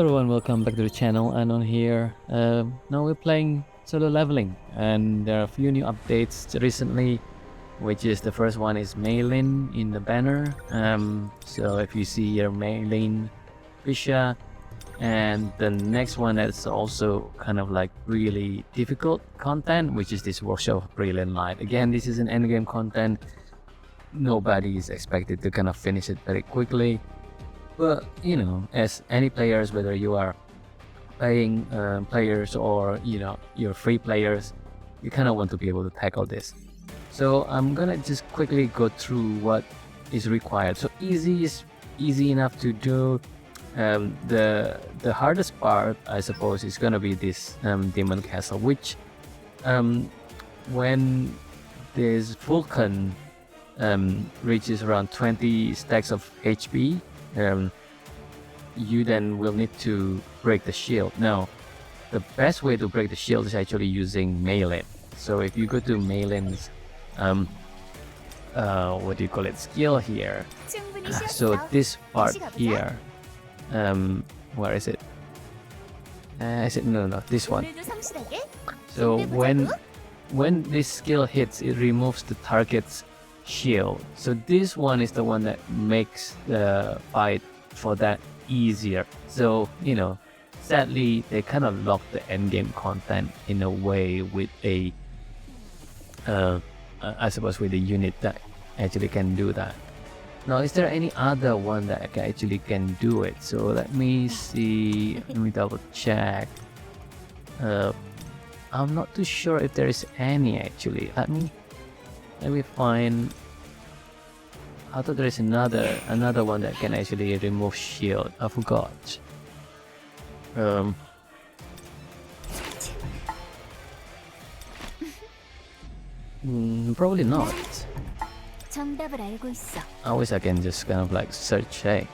everyone, welcome back to the channel. And on here, now we're playing solo leveling, and there are a few new updates recently, which is the first one is Maylin in the banner. So if you see here Maylin, Pisha, and the next one that's also kind of like really difficult content, which is this Workshop of Brilliant Light. Again, this is an endgame content. Nobody is expected to kind of finish it very quickly. But you know, as any players, whether you are paying players or you're free players, you kind of want to be able to tackle this. So I'm gonna just quickly go through what is required. So easy is easy enough to do. The hardest part, I suppose, is gonna be this Demon Castle, which when this Vulcan reaches around 20 stacks of HP, you then will need to break the shield. Now, the best way to break the shield is actually using Maylin. So if you go to Maylin's what do you call it, skill here, so this part here, where is it? No, this one. So when this skill hits, it removes the target's shield. So this one is the one that makes the fight for that easier. So sadly they kind of lock the endgame content in a way with a I suppose with a unit that actually can do that. Now, is there any other one that actually can do it? So let me see, let me double check. I'm not too sure if there is any actually. Let me find. I thought there is another one that can actually remove shield. I forgot. Probably not. I wish I can just kind of like search. Hey,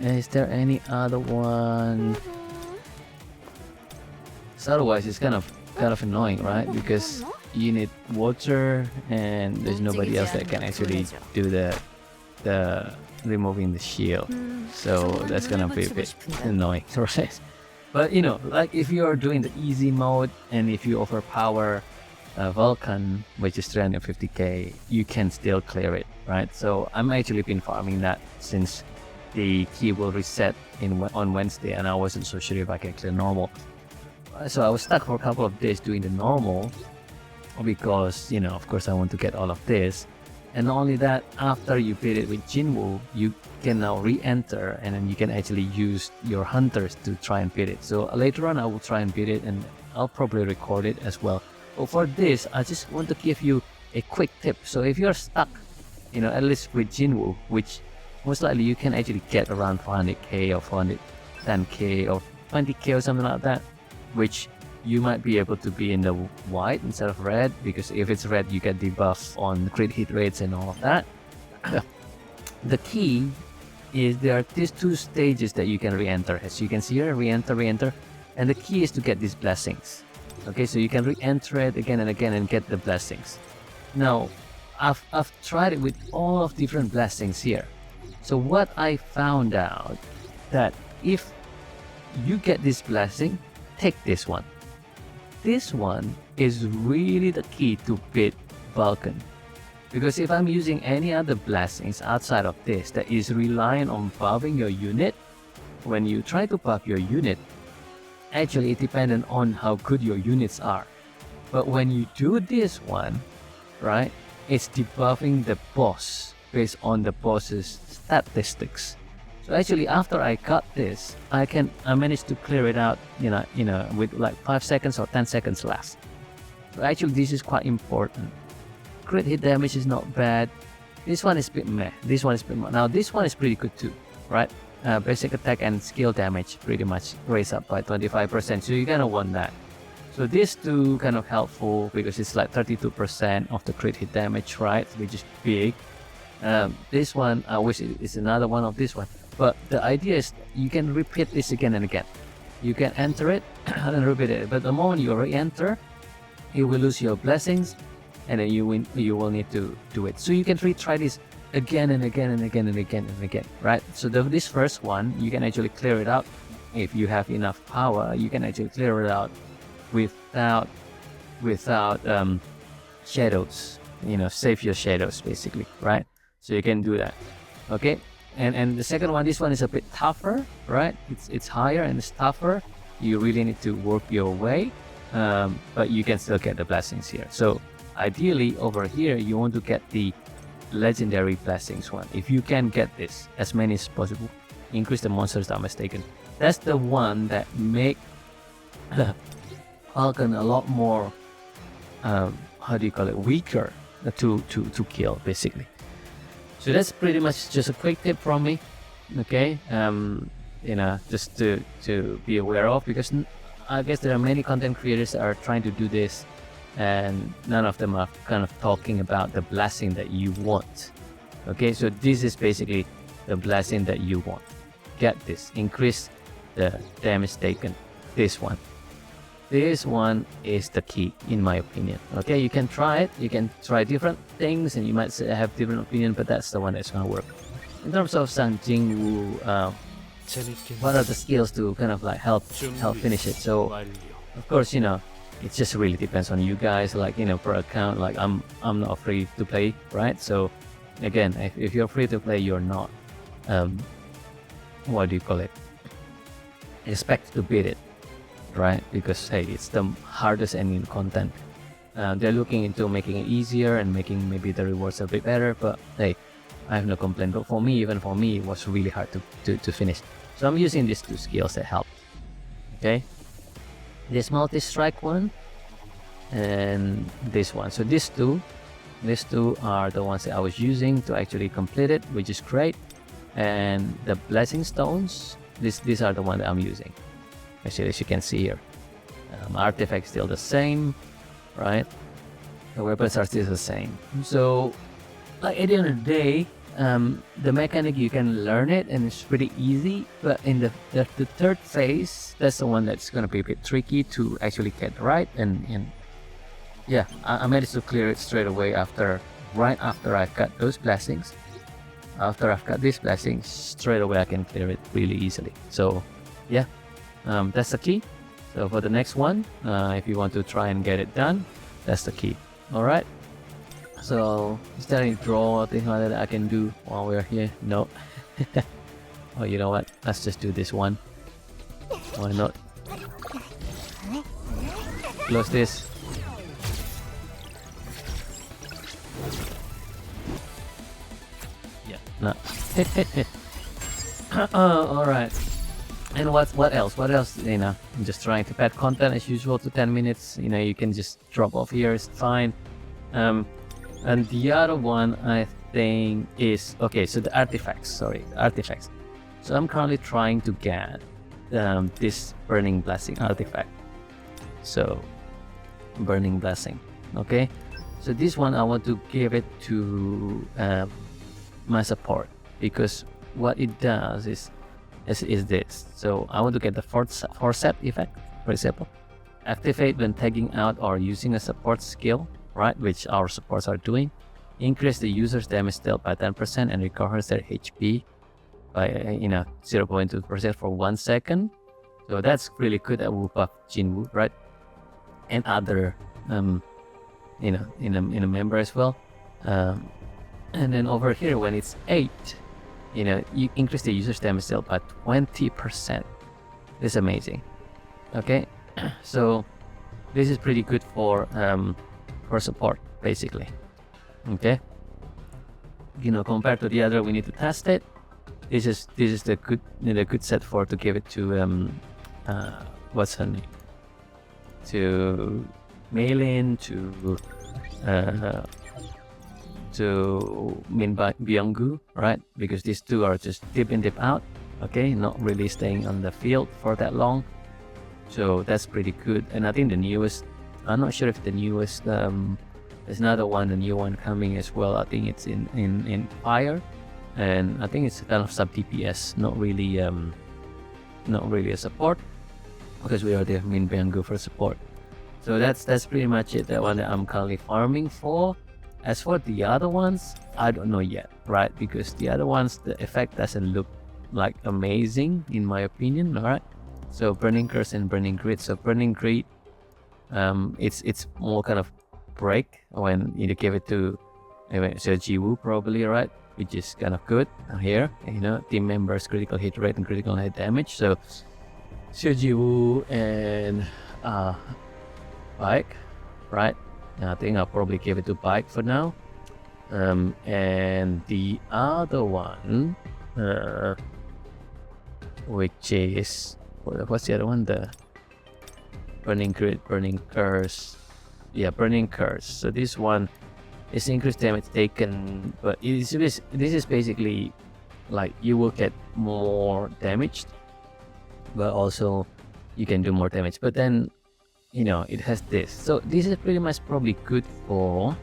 is there any other one? So otherwise, it's kind of annoying, right? Because you need water, and there's nobody else that can actually do the removing the shield. So that's gonna be a bit annoying, right? But like if you are doing the easy mode, and if you overpower Vulcan, which is 350k, you can still clear it, right? So I'm actually been farming that since the key will reset on Wednesday, and I wasn't so sure if I can clear normal. So I was stuck for a couple of days doing the normal because of course I want to get all of this. And not only that, after you beat it with Jinwoo, you can now re-enter, and then you can actually use your hunters to try and beat it. So later on I will try and beat it, and I'll probably record it as well. But for this, I just want to give you a quick tip. So if you're stuck, at least with Jinwoo, which most likely you can actually get around 400k or 410k or 20k or something like that, which you might be able to be in the white instead of red, because if it's red you get debuff on crit hit rates and all of that. The key is there are these two stages that you can re-enter. As you can see here, re-enter, and the key is to get these blessings. Okay, so you can re-enter it again and again and get the blessings. Now, I've tried it with all of different blessings here. So what I found out, that if you get this blessing, take this one. This one is really the key to beat Vulcan. Because if I'm using any other blessings outside of this that is relying on buffing your unit, when you try to buff your unit, actually it depends on how good your units are. But when you do this one, right, it's debuffing the boss based on the boss's statistics. So actually after I got this, I managed to clear it out, with like 5 seconds or 10 seconds left. So actually this is quite important. Crit hit damage is not bad. This one is a bit meh. This one is a bit meh. Now this one is pretty good too, right? Basic attack and skill damage pretty much raised up by 25%, so you're gonna want that. So these two kind of helpful because it's like 32% of the crit hit damage, right, which is big. This one, I wish it's another one of this one, but the idea is you can repeat this again and again. You can enter it and repeat it, but the moment you re-enter, you will lose your blessings, and then you will need to do it. So you can retry this again and again and again and again and again, right? So this first one, you can actually clear it out if you have enough power, you can actually clear it out without shadows. Save your shadows basically, right? So you can do that. Okay, and the second one, this one is a bit tougher, right? It's higher and it's tougher. You really need to work your way, but you can still get the blessings here. So ideally over here you want to get the legendary blessings one. If you can get this, as many as possible, increase the monsters damage taken. That's the one that make Falcon a lot more weaker to kill basically. So that's pretty much just a quick tip from me, okay? Just to be aware of, because I guess there are many content creators that are trying to do this, and none of them are kind of talking about the blessing that you want. Okay, so this is basically the blessing that you want. Get this, increase the damage taken. This one is the key in my opinion. Okay, you can try it, you can try different things, and you might have different opinion, but that's the one that's gonna work. In terms of Sang Jingwu, what are the skills to kind of like help finish it? So of course, it just really depends on you guys. Like, per account, like I'm not free to play, right? So again, if you're free to play, you're not expect to beat it, right? Because hey, it's the hardest ending content. They're looking into making it easier and making maybe the rewards a bit better, but hey, I have no complaint. But even for me, it was really hard to finish. So I'm using these two skills that help. Okay, this multi-strike one and this one. So these two are the ones that I was using to actually complete it, which is great. And the blessing stones, these are the ones that I'm using. Actually, as you can see here, artifacts still the same, right? The weapons are still the same. So like at the end of the day, the mechanic, you can learn it and it's pretty easy, but in the third phase, that's the one that's going to be a bit tricky to actually get right. And yeah, I managed to clear it straight away right after I've got those blessings. After I've got these blessings, straight away I can clear it really easily. So yeah, that's the key. So for the next one, if you want to try and get it done, that's the key. All right. So is there any draw or thing like that I can do while we're here? No. Oh, you know what? Let's just do this one. Why not? Close this. Yeah. No. All right. And what else? What else? I'm just trying to pad content as usual to 10 minutes. You can just drop off here. It's fine. And the other one I think is okay. So the artifacts. Sorry, the artifacts. So I'm currently trying to get this burning blessing artifact. So burning blessing. Okay. So this one I want to give it to my support, because what it does is this. So I want to get the forceps effect, for example. Activate when tagging out or using a support skill, right, which our supports are doing. Increase the user's damage dealt by 10% and recovers their HP by 0.2% for 1 second. So that's really good at Wu Buff Jinwu, right? And other in a member as well. And then over here, when it's 8, you increase the user's damage dealt by 20%. This is amazing. Okay, so this is pretty good for support basically. Okay, compared to the other, we need to test it. This is the good set for to give it to what's her name, to Maylin, to Min Byung-gu, right? Because these two are just dip in, dip out. Okay, not really staying on the field for that long. So that's pretty good. And I think the newest, I'm not sure if the newest, there's another one, the new one coming as well. I think it's in fire, and I think it's kind of sub DPS, not really a support, because we already have Min Byung-gu for support. So that's pretty much it. That one that I'm currently farming for. As for the other ones, I don't know yet, right? Because the other ones, the effect doesn't look like amazing in my opinion, all right? So Burning Curse and Burning Grid. So Burning Grid, it's more kind of break when you give it to Jiwoo probably, right? Which is kind of good here. Team members critical hit rate and critical hit damage. So Jiwoo and Bike, right? I think I'll probably give it to Bike for now. And the other one, which is, what's the other one? The Burning Grid, Burning Curse. Yeah, Burning Curse. So this one is increased damage taken, but this is basically like you will get more damaged, but also you can do more damage. But then, it has this. So this is pretty much probably good for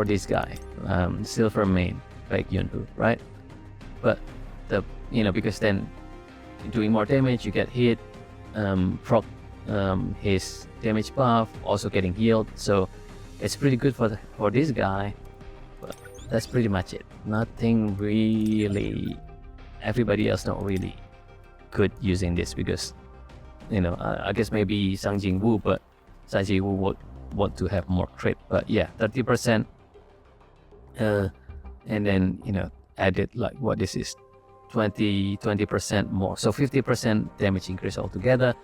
this guy, Silver Main, like Yunhu, right? But because then doing more damage, you get hit, proc his damage buff, also getting healed. So it's pretty good for this guy. But that's pretty much it. Nothing really. Everybody else not really good using this because I guess maybe Sang Jin-woo, but Sang Jin-woo would want to have more crit. But yeah, 30%. And then added like what this is, 20% more. So 50% damage increase altogether.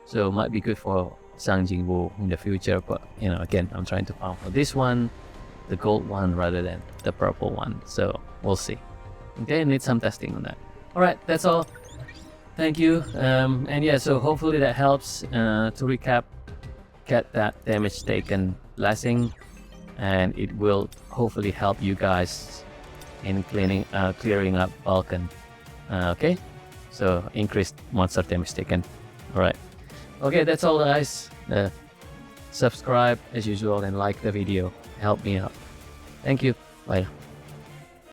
So might be good for Sang Jin-woo in the future, but again, I'm trying to farm for this one, the gold one rather than the purple one. So we'll see. Okay, need some testing on that. All right, that's all. Thank you. And yeah, so hopefully that helps. To recap, get that damage taken blessing, and it will hopefully help you guys in clearing up Vulcan. Okay, so increased monster damage taken. All right. Okay, that's all, guys. Subscribe as usual and like the video. Help me out. Thank you. Bye.